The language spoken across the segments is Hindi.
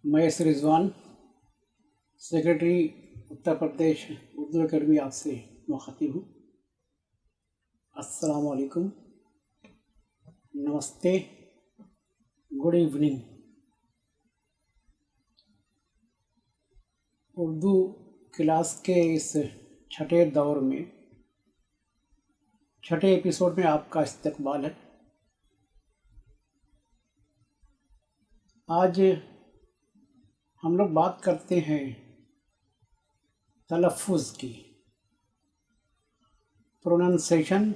मयस रिजवान, सेक्रेटरी उत्तर प्रदेश उर्दू अकेडमी आपसे मुखातिब हूँ। अस्सलाम वालेकुम, नमस्ते, गुड इवनिंग। उर्दू क्लास के इस छठे दौर में छठे एपिसोड में आपका इस्तकबाल है। आज हम लोग बात करते हैं तलफ़्फ़ुज़ की, प्रोनंसिएशन,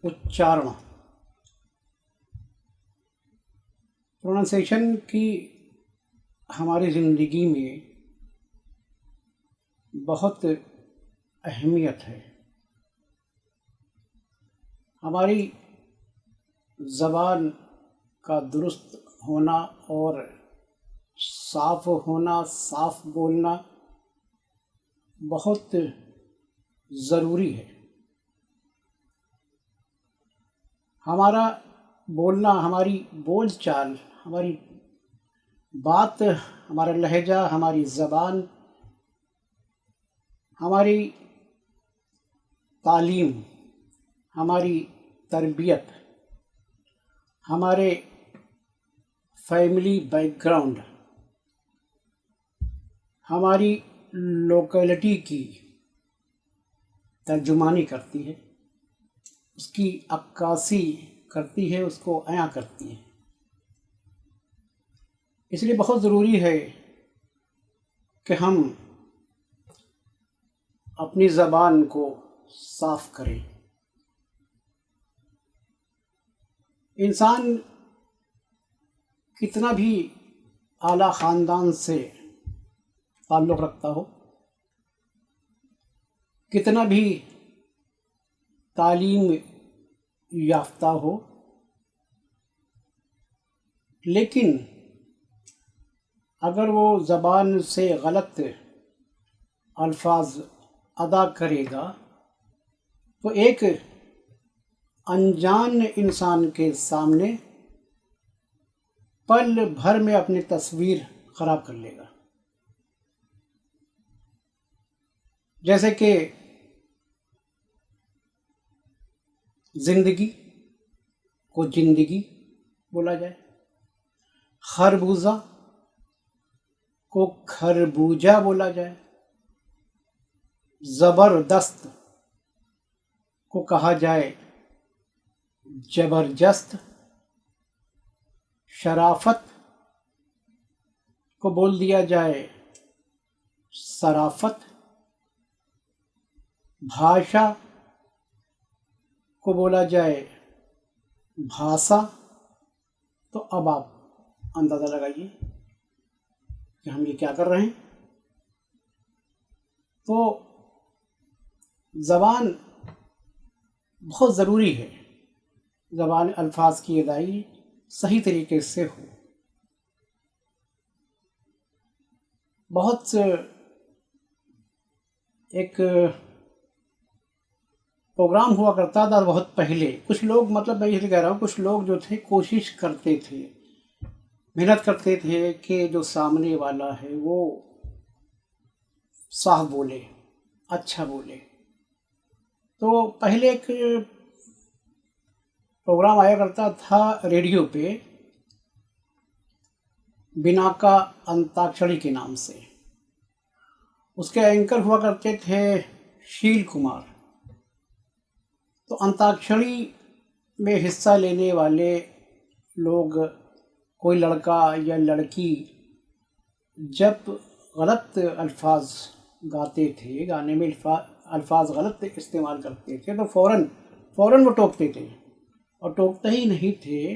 उच्चारण। प्रोनंसिएशन की हमारी ज़िंदगी में बहुत अहमियत है। हमारी ज़बान का दुरुस्त होना और साफ़ होना, साफ़ बोलना बहुत ज़रूरी है। हमारा बोलना, हमारी बोलचाल, हमारी बात, हमारा लहजा, हमारी ज़बान, हमारी तालीम, हमारी तरबियत, हमारे फैमिली बैकग्राउंड, हमारी लोकेलिटी की तर्जुमानी करती है, उसकी अक्कासी करती है, उसको अयां करती है। इसलिए बहुत ज़रूरी है कि हम अपनी ज़बान को साफ़ करें। इंसान कितना भी आला ख़ानदान से ताल्लुक़ रखता हो, कितना भी तालीम याफ्ता हो, लेकिन अगर वो ज़बान से गलत अल्फाज अदा करेगा तो एक अनजान इंसान के सामने पल भर में अपनी तस्वीर ख़राब कर लेगा। जैसे कि ज़िंदगी को जिंदगी बोला जाए, खरबूजा को खरबूजा बोला जाए, ज़बरदस्त को कहा जाए जबरदस्त, शराफत को बोल दिया जाए सराफत, भाषा को बोला जाए भाषा। तो अब आप अंदाज़ा लगाइए कि हम ये क्या कर रहे हैं। तो ज़बान बहुत ज़रूरी है, ज़बान अल्फाज की अदाई सही तरीके से हो। बहुत एक प्रोग्राम हुआ करता था बहुत पहले, कुछ लोग, मतलब मैं इसलिए कह रहा हूँ, कुछ लोग जो थे कोशिश करते थे, मेहनत करते थे कि जो सामने वाला है वो साफ बोले, अच्छा बोले। तो पहले एक प्रोग्राम आया करता था रेडियो पे, बिनाका अंताक्षरी के नाम से। उसके एंकर हुआ करते थे शील कुमार। तो अंताक्षरी में हिस्सा लेने वाले लोग, कोई लड़का या लड़की जब गलत अल्फाज गाते थे, गाने में अल्फाज गलत इस्तेमाल करते थे, तो फ़ौरन वो टोकते थे। और टोकते ही नहीं थे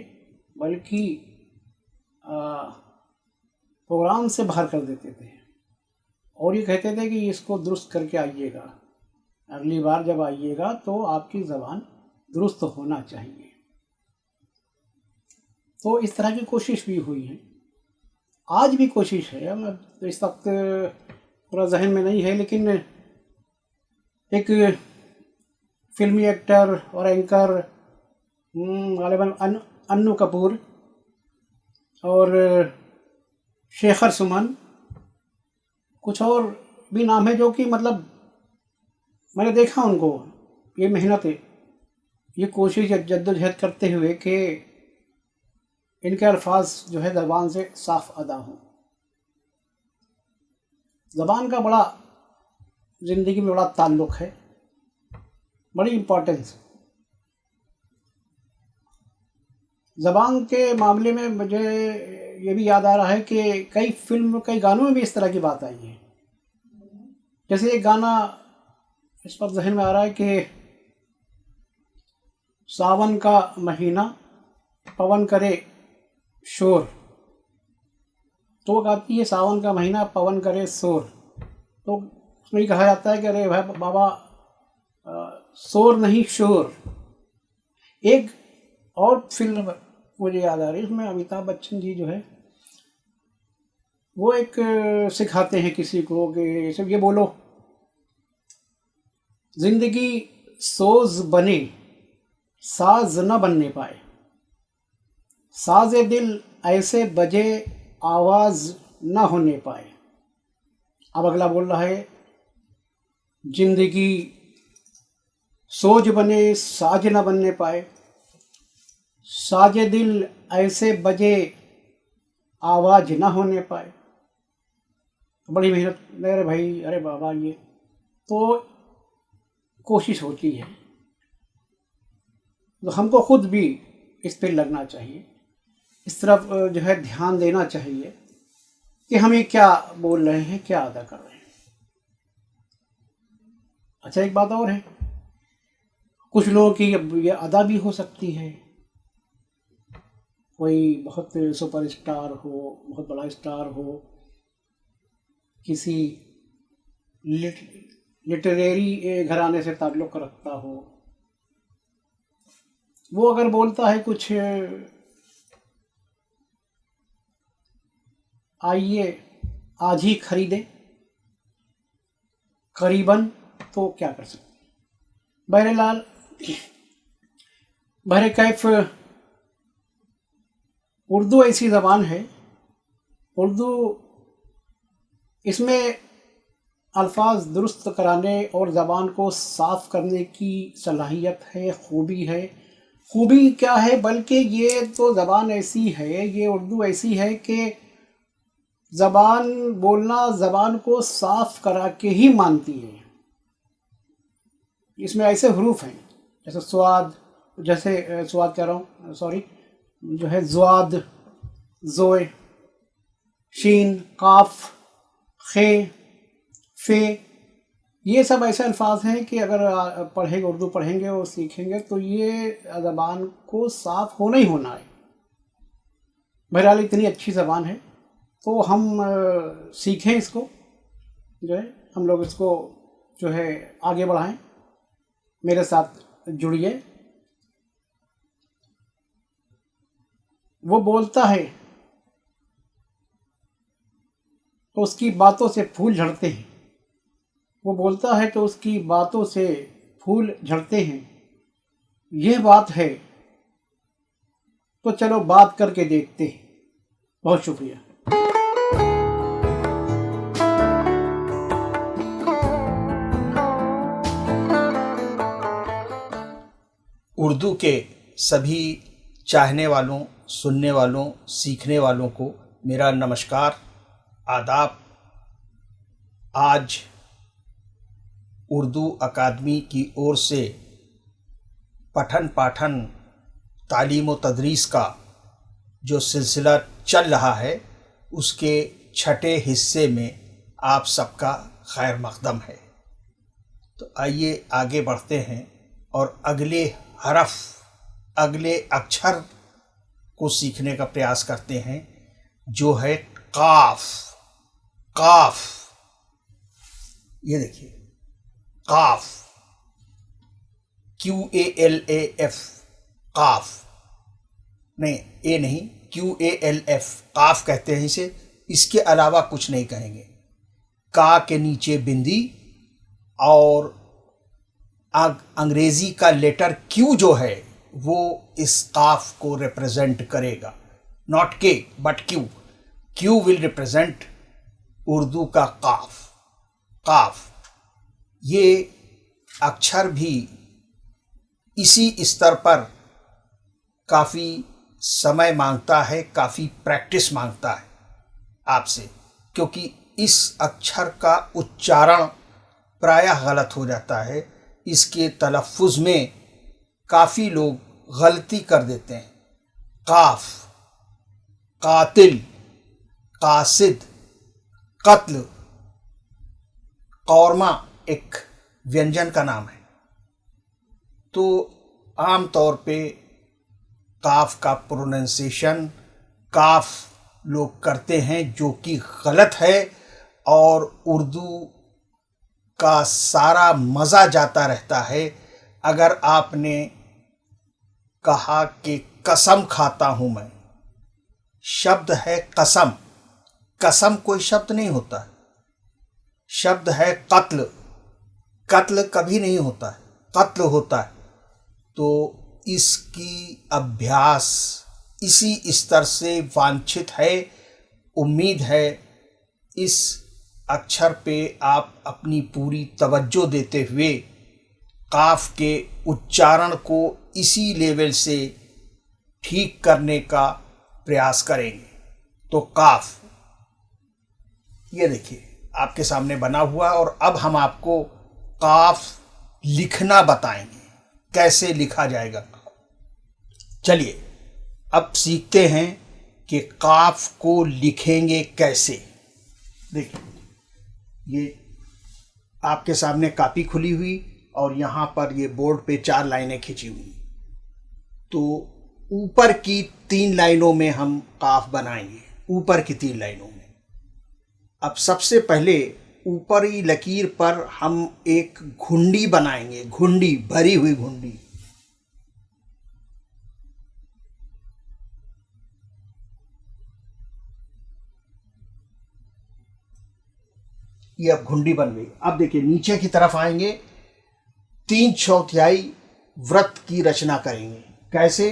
बल्कि प्रोग्राम से बाहर कर देते थे और ये कहते थे कि इसको दुरुस्त करके आइएगा, अगली बार जब आइएगा तो आपकी ज़बान दुरुस्त होना चाहिए। तो इस तरह की कोशिश भी हुई है, आज भी कोशिश है। मैं तो इस वक्त पूरा जहन में नहीं है, लेकिन एक फिल्मी एक्टर और एंकर गालिबन अन्नू कपूर और शेखर सुमन, कुछ और भी नाम है जो कि मतलब मैंने देखा उनको ये मेहनत, ये कोशिश जद्दोजहद करते हुए कि इनके अल्फाज जो है ज़बान से साफ अदा हों। ज़बान का बड़ा ज़िंदगी में बड़ा ताल्लुक़ है, बड़ी इम्पोर्टेंस। ज़बान के मामले में मुझे ये भी याद आ रहा है कि कई फिल्म, कई गानों में भी इस तरह की बात आई है। जैसे एक गाना इस वक्त जहन में आ रहा है कि सावन का महीना पवन करे शोर, तो वो गाती है सावन का महीना पवन करे शोर। तो उसमें ही कहा जाता है कि अरे भाई बाबा शोर नहीं शोर। एक और फिल्म मुझे याद आ रही है, उसमें अमिताभ बच्चन जी जो है वो एक सिखाते हैं किसी को कि सब ये बोलो, जिंदगी सोज बने साज न बनने पाए, साजे दिल ऐसे बजे आवाज न होने पाए। अब अगला बोल रहा है, जिंदगी सोज बने साज न बनने पाए, साजे दिल ऐसे बजे आवाज ना होने पाए। बड़ी मेहनत, अरे भाई अरे बाबा, ये तो कोशिश होती है। तो हमको खुद भी इस पर लगना चाहिए, इस तरफ जो है ध्यान देना चाहिए कि हम ये क्या बोल रहे हैं, क्या अदा कर रहे हैं। अच्छा, एक बात और है, कुछ लोगों की ये अदा भी हो सकती है। कोई बहुत सुपरस्टार हो, बहुत बड़ा स्टार हो, किसी लिटरेरी घराने से ताल्लुक़ रखता हो, वो अगर बोलता है कुछ, आइए आज ही खरीदे करीबन, तो क्या कर सकते। बहरहाल बहरकैफ उर्दू ऐसी ज़बान है, उर्दू इसमें अल्फाज दुरुस्त कराने और ज़बान को साफ़ करने की सलाहियत है, खूबी है। खूबी क्या है, बल्कि ये तो ज़बान ऐसी है, ये उर्दू ऐसी है कि ज़बान बोलना ज़बान को साफ़ करा के ही मानती है। इसमें ऐसे हरूफ हैं जैसे स्वाद, जैसे स्वाद कह रहा हूँ, सॉरी, जो है ज़्वाद, ज़ोए, शीन, काफ, खे, फे, ये सब ऐसे अल्फाज हैं कि अगर पढ़ेंगे, उर्दू पढ़ेंगे और सीखेंगे तो ये ज़बान को साफ़ होना ही होना है। बहरहाल इतनी अच्छी ज़बान है, तो हम सीखें इसको, जो है हम लोग इसको जो है आगे बढ़ाएं। मेरे साथ जुड़िए। वो बोलता है तो उसकी बातों से फूल झड़ते हैं, वो बोलता है तो उसकी बातों से फूल झड़ते हैं। यह बात है तो चलो बात करके देखते हैं। बहुत शुक्रिया। उर्दू के सभी चाहने वालों, सुनने वालों, सीखने वालों को मेरा नमस्कार, आदाब। आज उर्दू अकादमी की ओर से पठन पाठन, तालीम व तदरीस का जो सिलसिला चल रहा है, उसके छठे हिस्से में आप सबका खैर मक़दम है। तो आइए आगे बढ़ते हैं और अगले हरफ, अगले अक्षर को सीखने का प्रयास करते हैं, जो है काफ। काफ, ये देखिए, काफ, QALAF, काफ, नहीं ए नहीं, QALF, काफ कहते हैं इसे। इसके अलावा कुछ नहीं कहेंगे। का के नीचे बिंदी और अंग्रेजी का लेटर Q जो है वो इस काफ को रिप्रेजेंट करेगा। नॉट के but Q। Q will represent Urdu का काफ। काफ ये अक्षर भी इसी स्तर पर काफ़ी समय मांगता है, काफ़ी प्रैक्टिस मांगता है आपसे, क्योंकि इस अक्षर का उच्चारण प्रायः गलत हो जाता है। इसके तलफ़ुज़ में काफ़ी लोग गलती कर देते हैं। काफ, कातिल, कासिद, कत्ल, कौरमा एक व्यंजन का नाम है। तो आम तौर पे काफ का प्रोनंसिएशन काफ लोग करते हैं, जो कि गलत है, और उर्दू का सारा मज़ा जाता रहता है। अगर आपने कहा कि कसम खाता हूँ मैं, शब्द है कसम, कसम कोई शब्द नहीं होता है। शब्द है कत्ल, कत्ल कभी नहीं होता है, कत्ल होता है। तो इसकी अभ्यास इसी स्तर से वांछित है। उम्मीद है इस अक्षर पे आप अपनी पूरी तवज्जो देते हुए काफ के उच्चारण को इसी लेवल से ठीक करने का प्रयास करेंगे। तो काफ ये देखिए आपके सामने बना हुआ, और अब हम आपको काफ लिखना बताएंगे, कैसे लिखा जाएगा। चलिए अब सीखते हैं कि काफ को लिखेंगे कैसे। देखिए ये आपके सामने कापी खुली हुई, और यहाँ पर ये बोर्ड पे 4 लाइनें खींची हुई। तो ऊपर की 3 लाइनों में हम काफ बनाएंगे, ऊपर की 3 लाइनों में। अब सबसे पहले ऊपरी लकीर पर हम एक घुंडी बनाएंगे, घुंडी, भरी हुई घुंडी। ये अब घुंडी बन गई। अब देखिए नीचे की तरफ आएंगे, 3/4 वृत्त की रचना करेंगे। कैसे?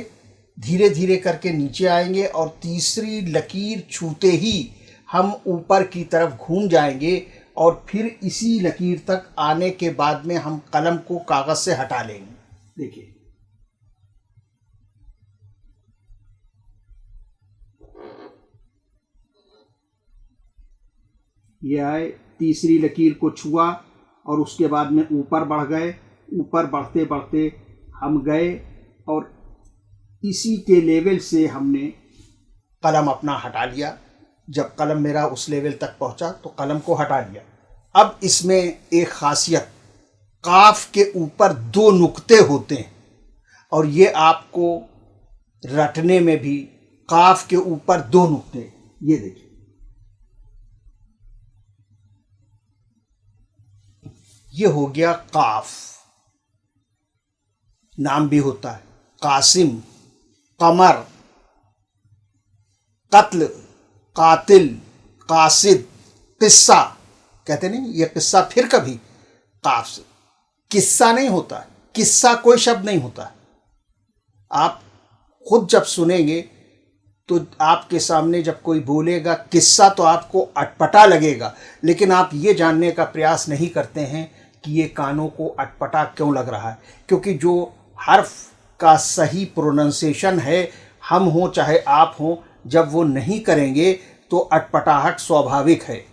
धीरे धीरे करके नीचे आएंगे, और तीसरी लकीर छूते ही हम ऊपर की तरफ घूम जाएंगे, और फिर इसी लकीर तक आने के बाद में हम कलम को कागज से हटा लेंगे। देखिए ये आए, तीसरी लकीर को छुआ, और उसके बाद में ऊपर बढ़ गए। ऊपर बढ़ते बढ़ते हम गए, और इसी के लेवल से हमने कलम अपना हटा लिया। जब कलम मेरा उस लेवल तक पहुंचा तो कलम को हटा लिया। अब इसमें एक खासियत, काफ के ऊपर 2 नुक्ते होते हैं, और ये आपको रटने में भी, काफ के ऊपर 2 नुक्ते, ये देखिए ये हो गया काफ। नाम भी होता है कासिम, कमर, कत्ल, कातिल, कासिद, किस्सा। कहते नहीं ये किस्सा फिर कभी, काफ से। किस्सा नहीं होता है, किस्सा कोई शब्द नहीं होता है। आप खुद जब सुनेंगे तो आपके सामने जब कोई बोलेगा किस्सा तो आपको अटपटा लगेगा, लेकिन आप ये जानने का प्रयास नहीं करते हैं कि ये कानों को अटपटा क्यों लग रहा है। क्योंकि जो हर्फ का सही प्रोनंसिएशन है, हम हों चाहे आप हों, जब वो नहीं करेंगे तो अटपटाहट स्वाभाविक है।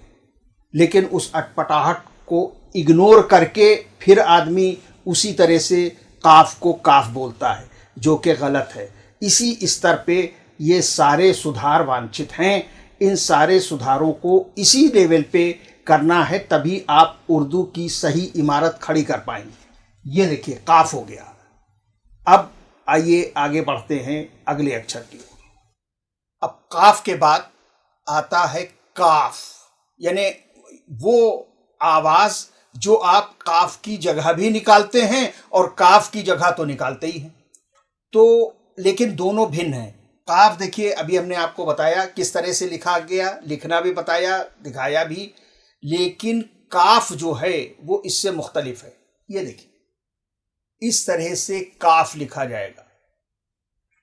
लेकिन उस अटपटाहट को इग्नोर करके फिर आदमी उसी तरह से काफ को काफ बोलता है, जो कि गलत है। इसी स्तर पे ये सारे सुधार वांछित हैं। इन सारे सुधारों को इसी लेवल पे करना है, तभी आप उर्दू की सही इमारत खड़ी कर पाएंगे। ये देखिए काफ हो गया। अब आइए आगे बढ़ते हैं अगले अक्षर की ओर। अब काफ के बाद आता है काफ, यानी वो आवाज जो आप काफ की जगह भी निकालते हैं और काफ की जगह तो निकालते ही हैं। तो लेकिन दोनों भिन्न हैं। काफ देखिए अभी हमने आपको बताया किस तरह से लिखा गया, लिखना भी बताया, दिखाया भी, लेकिन काफ जो है वो इससे मुख्तलिफ है। ये देखिए इस तरह से काफ लिखा जाएगा।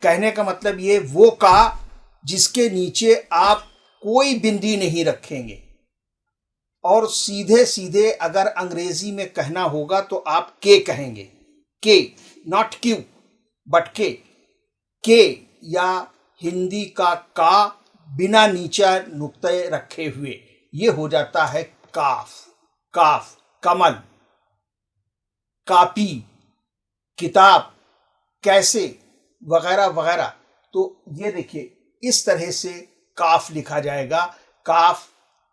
कहने का मतलब ये वो का जिसके नीचे आप कोई बिंदी नहीं रखेंगे। और सीधे सीधे अगर अंग्रेजी में कहना होगा तो आप के कहेंगे, के, नॉट क्यू बट के या हिंदी का का बिना नीचा नुक्ते रखे हुए, ये हो जाता है काफ। काफ, कमल, कापी, किताब, कैसे, वगैरह वगैरह। तो ये देखिए इस तरह से काफ लिखा जाएगा। काफ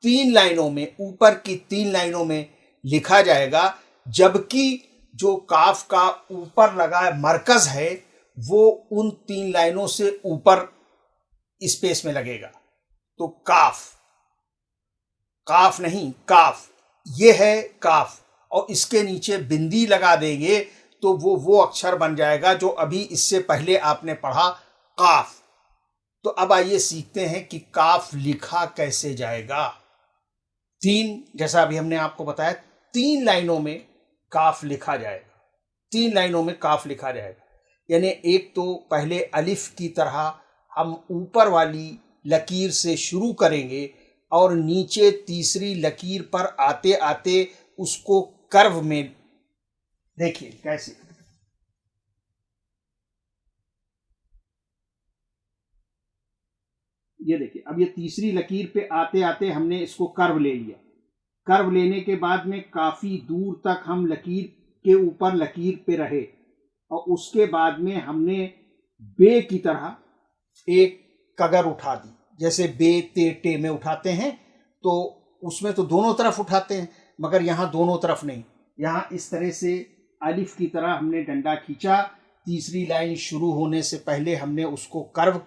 3 लाइनों में, ऊपर की 3 लाइनों में लिखा जाएगा, जबकि जो काफ का ऊपर लगा मरकज है वो उन 3 लाइनों से ऊपर स्पेस में लगेगा। तो काफ, काफ नहीं काफ, ये है काफ। और इसके नीचे बिंदी लगा देंगे तो वो अक्षर बन जाएगा जो अभी इससे पहले आपने पढ़ा, काफ। तो अब आइए सीखते हैं कि काफ लिखा कैसे जाएगा। 3, जैसा अभी हमने आपको बताया, 3 लाइनों में काफ लिखा जाएगा। 3 लाइनों में काफ लिखा जाएगा। यानी एक तो पहले अलिफ की तरह हम ऊपर वाली लकीर से शुरू करेंगे और नीचे तीसरी लकीर पर आते आते उसको कर्व में, देखिए कैसे, ये देखिए अब ये तीसरी लकीर पे आते आते हमने इसको कर्व ले लिया। कर्व लेने के बाद में काफी दूर तक हम लकीर के ऊपर लकीर पे रहे और उसके बाद में हमने बे की तरह एक कगर उठा दी। जैसे बे ते टे में उठाते हैं तो उसमें तो दोनों तरफ उठाते हैं, मगर यहाँ दोनों तरफ नहीं। यहाँ इस तरह से अलिफ की तरह हमने डंडा खींचा, तीसरी लाइन शुरू होने से पहले हमने उसको कर्व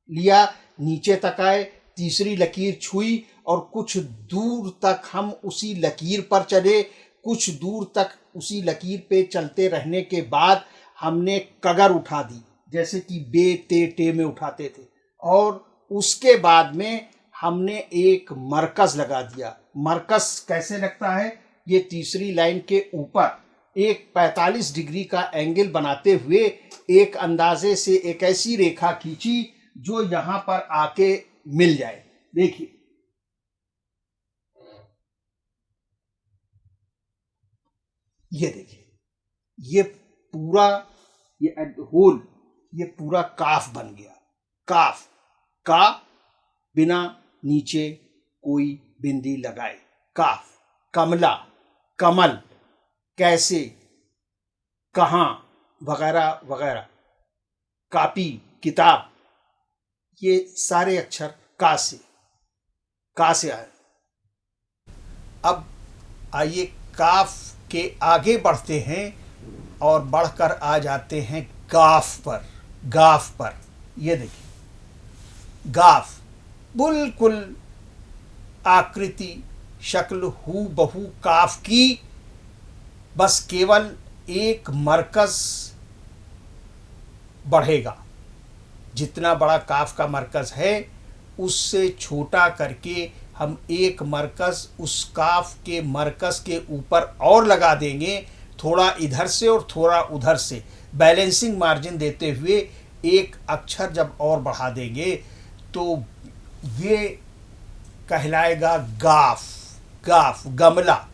लिया, नीचे तक आए, तीसरी लकीर छुई और कुछ दूर तक हम उसी लकीर पर चले। कुछ दूर तक उसी लकीर पे चलते रहने के बाद हमने कगर उठा दी, जैसे कि बे ते टे में उठाते थे, और उसके बाद में हमने एक मरकज लगा दिया। मरकज कैसे लगता है, ये तीसरी लाइन के ऊपर एक 45 डिग्री का एंगल बनाते हुए एक अंदाजे से एक ऐसी रेखा खींची जो यहां पर आके मिल जाए। देखिए ये देखिए, ये पूरा, ये होल, ये पूरा काफ बन गया। काफ, का बिना नीचे कोई बिंदी लगाए, काफ। कमला, कमल, कैसे, कहाँ, वगैरह वगैरह। कापी, किताब, ये सारे अक्षर का से आए। अब आइए काफ के आगे बढ़ते हैं और बढ़कर आ जाते हैं गाफ पर। गाफ पर ये देखिए, गाफ बिल्कुल आकृति शक्ल हू बहू काफ की, बस केवल एक मरकज बढ़ेगा। जितना बड़ा काफ का मरकज है उससे छोटा करके हम एक मरकज उस काफ के मरकज के ऊपर और लगा देंगे, थोड़ा इधर से और थोड़ा उधर से, बैलेंसिंग मार्जिन देते हुए एक अक्षर जब और बढ़ा देंगे तो ये कहलाएगा गाफ। गाफ, गमला,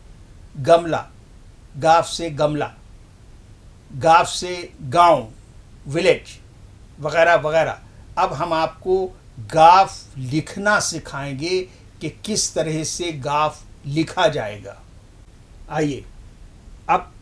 गमला, गाफ से गमला, गाफ से गांव, विलेज, वगैरह वगैरह। अब हम आपको गाफ लिखना सिखाएंगे कि किस तरह से गाफ लिखा जाएगा। आइए अब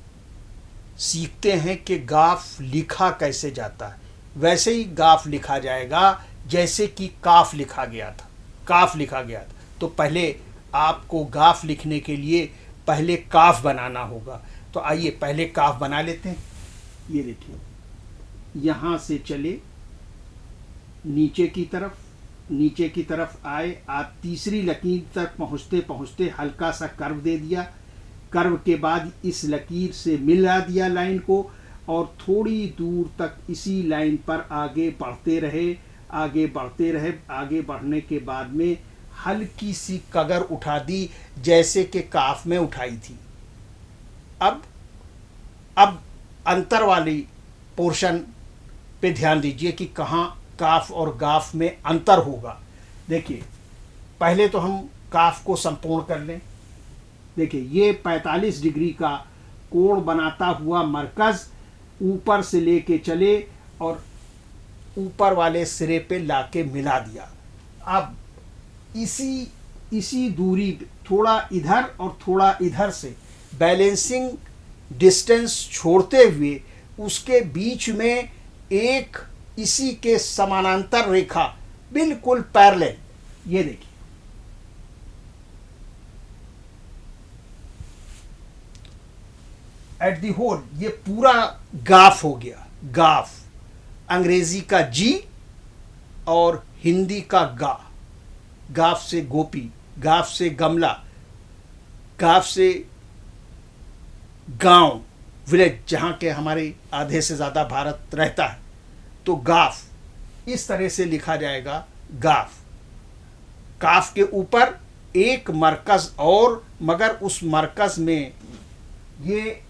सीखते हैं कि गाफ लिखा कैसे जाता है। वैसे ही गाफ लिखा जाएगा जैसे कि काफ लिखा गया था। काफ लिखा गया था तो पहले आपको गाफ लिखने के लिए पहले काफ बनाना होगा। तो आइए पहले काफ बना लेते हैं। ये देखिए, यहाँ से चले नीचे की तरफ आए, आप तीसरी लकीर तक पहुँचते पहुँचते हल्का सा कर्व दे दिया। कर्व के बाद इस लकीर से मिला दिया लाइन को और थोड़ी दूर तक इसी लाइन पर आगे बढ़ते रहे। आगे बढ़ने के बाद में हल्की सी कगर उठा दी जैसे कि काफ में उठाई थी। अब अंतर वाली पोर्शन पे ध्यान दीजिए कि कहाँ काफ और गाफ में अंतर होगा। देखिए पहले तो हम काफ को संपूर्ण कर लें। देखिए, ये 45 डिग्री का कोण बनाता हुआ मरकज ऊपर से लेके चले और ऊपर वाले सिरे पे लाके मिला दिया। अब इसी दूरी, थोड़ा इधर और थोड़ा इधर से बैलेंसिंग डिस्टेंस छोड़ते हुए उसके बीच में एक इसी के समानांतर रेखा बिल्कुल पैरेलल, ये देखिए, एट द होल, ये पूरा गाफ हो गया। गाफ अंग्रेजी का जी और हिंदी का गा। गाफ से गोपी, गाफ से गमला, गाफ से गांव, विलेज, जहाँ के हमारे आधे से ज़्यादा भारत रहता है। तो गाफ इस तरह से लिखा जाएगा, गाफ। काफ के ऊपर एक मरकज और, मगर उस मरकज में ये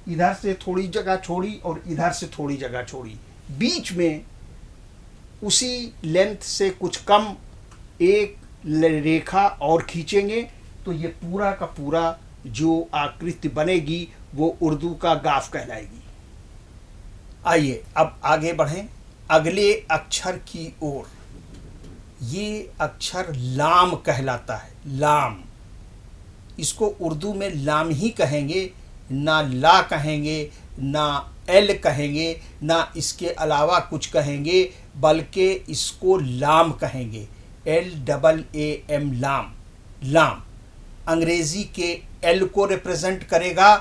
इधर से थोड़ी जगह छोड़ी और इधर से थोड़ी जगह छोड़ी, बीच में उसी लेंथ से कुछ कम एक रेखा और खींचेंगे तो ये पूरा का पूरा जो आकृति बनेगी वो उर्दू का गाफ कहलाएगी। आइए अब आगे बढ़ें अगले अक्षर की ओर। ये अक्षर लाम कहलाता है। लाम, इसको उर्दू में लाम ही कहेंगे, ना ला कहेंगे, ना एल कहेंगे, ना इसके अलावा कुछ कहेंगे, बल्कि इसको लाम कहेंगे। LAAM, लाम। लाम अंग्रेजी के एल को रिप्रेजेंट करेगा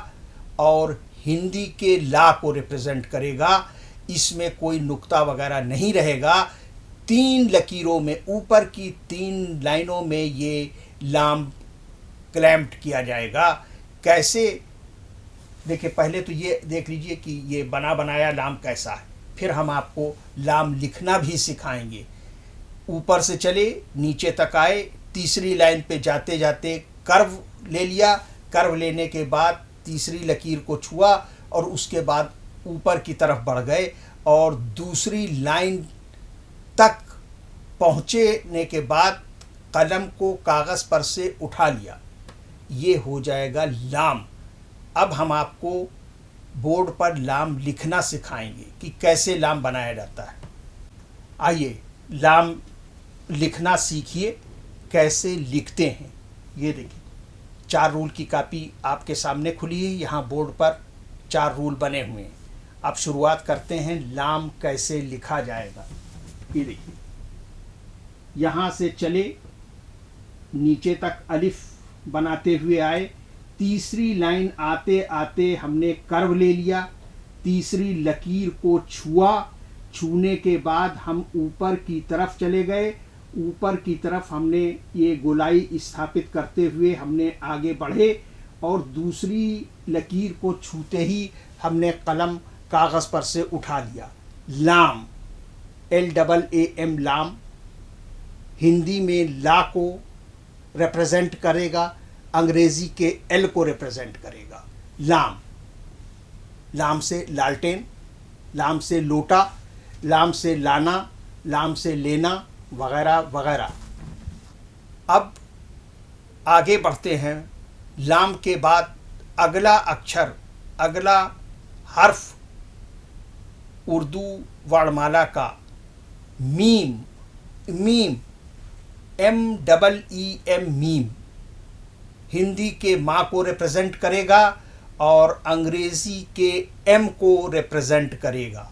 और हिंदी के ला को रिप्रेजेंट करेगा। इसमें कोई नुक्ता वगैरह नहीं रहेगा। 3 लकीरों में, ऊपर की 3 लाइनों में ये लाम क्लैम्प्ड किया जाएगा। कैसे? देखिए, पहले तो ये देख लीजिए कि ये बना बनाया लाम कैसा है, फिर हम आपको लाम लिखना भी सिखाएंगे। ऊपर से चले, नीचे तक आए, तीसरी लाइन पे जाते जाते कर्व ले लिया। कर्व लेने के बाद तीसरी लकीर को छुआ और उसके बाद ऊपर की तरफ बढ़ गए और दूसरी लाइन तक पहुँचने के बाद कलम को कागज़ पर से उठा लिया। ये हो जाएगा लाम। अब हम आपको बोर्ड पर लाम लिखना सिखाएंगे कि कैसे लाम बनाया जाता है। आइए लाम लिखना सीखिए, कैसे लिखते हैं। ये देखिए, 4 रूल की कापी आपके सामने खुली है। यहाँ बोर्ड पर 4 रूल बने हुए हैं। अब शुरुआत करते हैं, लाम कैसे लिखा जाएगा। ये देखिए, यहाँ से चले, नीचे तक अलिफ बनाते हुए आए। तीसरी लाइन आते आते हमने कर्व ले लिया। तीसरी लकीर को छुआ। छूने के बाद हम ऊपर की तरफ चले गए। ऊपर की तरफ हमने ये गोलाई स्थापित करते हुए हमने आगे बढ़े और दूसरी लकीर को छूते ही हमने कलम कागज़ पर से उठा लिया। लाम, LAAM, लाम हिंदी में ला को रिप्रेजेंट करेगा, अंग्रेज़ी के एल को रिप्रेजेंट करेगा। लाम, लाम से लालटेन, लाम से लोटा, लाम से लाना, लाम से लेना, वगैरह वगैरह। अब आगे बढ़ते हैं। लाम के बाद अगला अक्षर, अगला हर्फ उर्दू वर्णमाला का meme. Meme, MEEM, meme Hindi के माँ को रिप्रेजेंट करेगा और अंग्रेज़ी के एम को रिप्रेजेंट करेगा।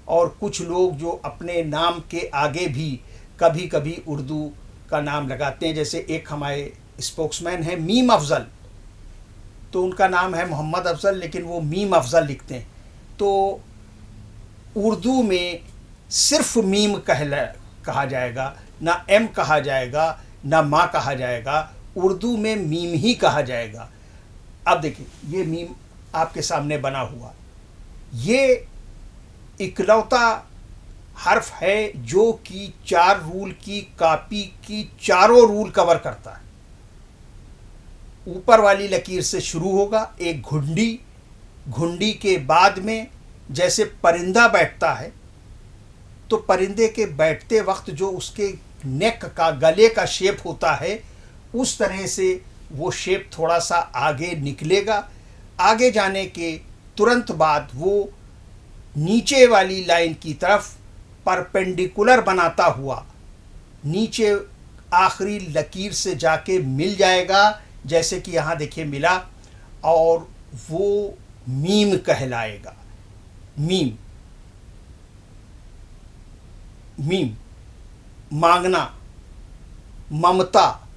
और कुछ लोग जो अपने नाम के आगे भी कभी कभी उर्दू का नाम लगाते हैं, जैसे एक हमारे स्पोक्समैन हैं मीम अफजल, तो उनका नाम है मोहम्मद अफजल, लेकिन वो मीम अफजल लिखते हैं। तो उर्दू में सिर्फ मीम कहा जाएगा, ना एम कहा जाएगा, ना माँ कहा जाएगा। उर्दू में मीम ही कहा जाएगा। अब देखिए, ये मीम आपके सामने बना हुआ, ये इकलौता हर्फ है जो कि 4 रूल की कापी की चारों रूल कवर करता है। ऊपर वाली लकीर से शुरू होगा एक घुंडी। घुंडी के बाद में जैसे परिंदा बैठता है, तो परिंदे के बैठते वक्त जो उसके नेक का, गले का शेप होता है, उस तरह से वो शेप थोड़ा सा आगे निकलेगा। आगे जाने के तुरंत बाद वो नीचे वाली लाइन की तरफ परपेंडिकुलर बनाता हुआ नीचे आखिरी लकीर से जाके मिल जाएगा, जैसे कि यहाँ देखिए मिला, और वो मीम कहलाएगा। मीम, मीम मांगना, ममता,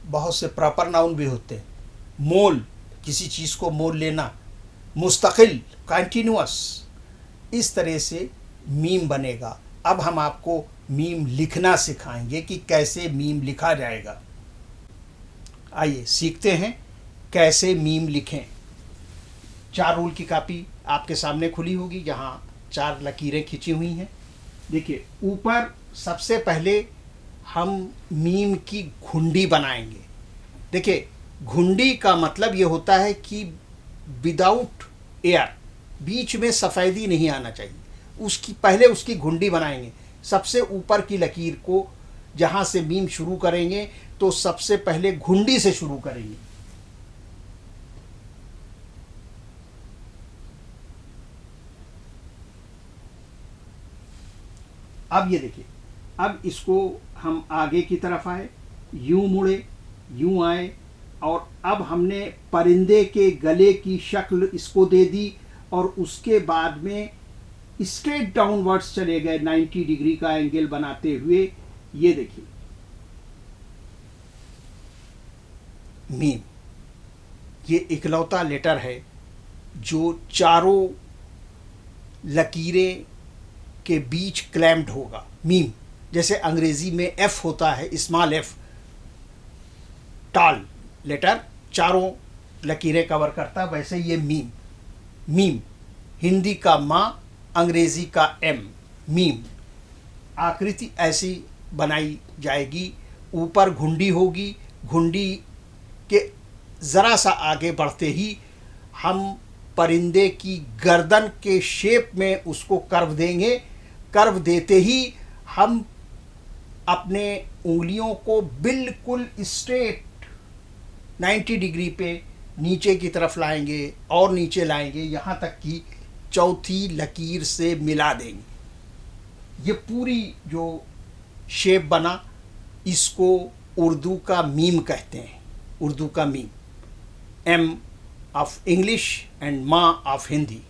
बहुत से प्रॉपर नाउन भी होते हैं। मोल, किसी चीज़ को मोल लेना। मुस्तकिल, कंटिन्यूअस, इस तरह से मीम बनेगा। अब हम आपको मीम लिखना सिखाएंगे कि कैसे मीम लिखा जाएगा। आइए सीखते हैं कैसे मीम लिखें। 4 रूल की कापी आपके सामने खुली होगी, जहाँ 4 लकीरें खींची हुई हैं। देखिए, ऊपर सबसे पहले हम मीम की घुंडी बनाएंगे। देखिए, घुंडी का मतलब ये होता है कि विदाउट एयर, बीच में सफ़ेदी नहीं आना चाहिए। पहले उसकी घुंडी बनाएंगे। सबसे ऊपर की लकीर को जहाँ से मीम शुरू करेंगे तो सबसे पहले घुंडी से शुरू करेंगे। अब ये देखिए, अब इसको हम आगे की तरफ आए, यूं मुड़े, यूं आए, और अब हमने परिंदे के गले की शक्ल इसको दे दी, और उसके बाद में स्ट्रेट डाउनवर्ड्स चले गए 90 डिग्री का एंगल बनाते हुए। ये देखिए मीम, ये इकलौता लेटर है जो चारों लकीरें के बीच क्लैम्प्ड होगा। मीम, जैसे अंग्रेजी में एफ होता है, स्मॉल एफ, टॉल लेटर चारों लकीरें कवर करता, वैसे ये मीम। मीम, हिंदी का माँ, अंग्रेजी का एम, मीम। आकृति ऐसी बनाई जाएगी। ऊपर घुंडी होगी, घुंडी के ज़रा सा आगे बढ़ते ही हम परिंदे की गर्दन के शेप में उसको कर्व देंगे। कर्व देते ही हम अपने उंगलियों को बिल्कुल स्ट्रेट 90 डिग्री पे नीचे की तरफ लाएंगे और नीचे लाएंगे, यहाँ तक कि चौथी लकीर से मिला देंगे। ये पूरी जो शेप बना, इसको उर्दू का मीम कहते हैं। उर्दू का मीम, एम ऑफ इंग्लिश एंड माँ ऑफ हिंदी।